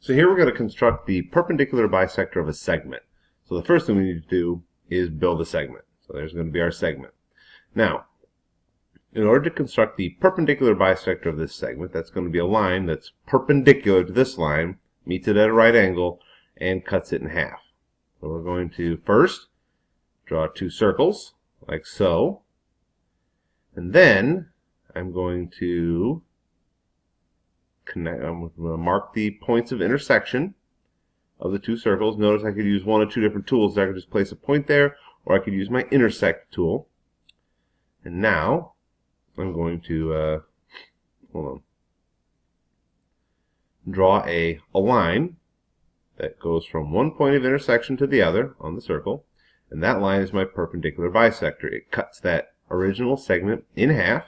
So here we're going to construct the perpendicular bisector of a segment. So the first thing we need to do is build a segment. So there's going to be our segment. Now, in order to construct the perpendicular bisector of this segment, that's going to be a line that's perpendicular to this line, meets it at a right angle, and cuts it in half. So we're going to first draw two circles, like so. And then I'm going to mark the points of intersection of the two circles. Notice I could use one of two different tools. I could just place a point there, or I could use my intersect tool. And now I'm going to draw a line that goes from one point of intersection to the other on the circle, and that line is my perpendicular bisector. It cuts that original segment in half.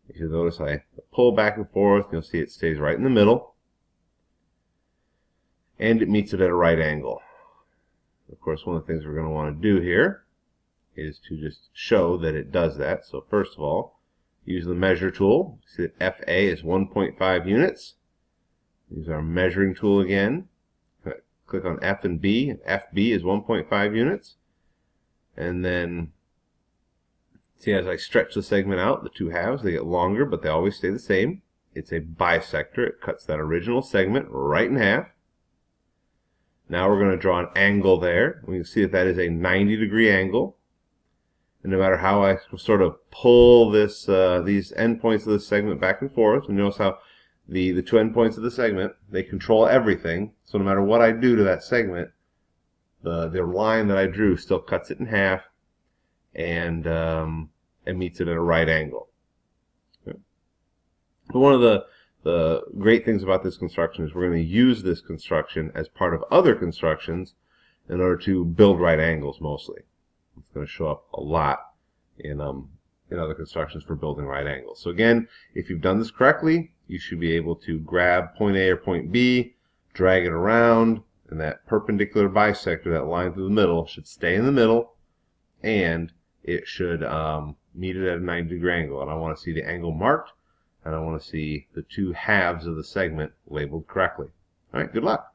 If you notice, I pull back and forth. You'll see it stays right in the middle, and it meets it at a right angle. Of course, one of the things we're going to want to do here is to just show that it does that. So first of all, use the measure tool. See that FA is 1.5 units. Use our measuring tool again. Click on F and B. FB is 1.5 units. And then see, as I stretch the segment out, the two halves, they get longer, but they always stay the same. It's a bisector. It cuts that original segment right in half. Now we're going to draw an angle there. We can see that is a 90-degree angle. And no matter how I sort of pull this, these endpoints of the segment back and forth, and notice how the two endpoints of the segment, they control everything. So no matter what I do to that segment, the line that I drew still cuts it in half, and meets it at a right angle. Okay. One of the great things about this construction is we're going to use this construction as part of other constructions in order to build right angles mostly. It's going to show up a lot in other constructions for building right angles. So again, if you've done this correctly, you should be able to grab point A or point B, drag it around, and that perpendicular bisector, that line through the middle, should stay in the middle, and it should meet it at a 90-degree angle. And I want to see the angle marked, and I want to see the two halves of the segment labeled correctly. All right, good luck.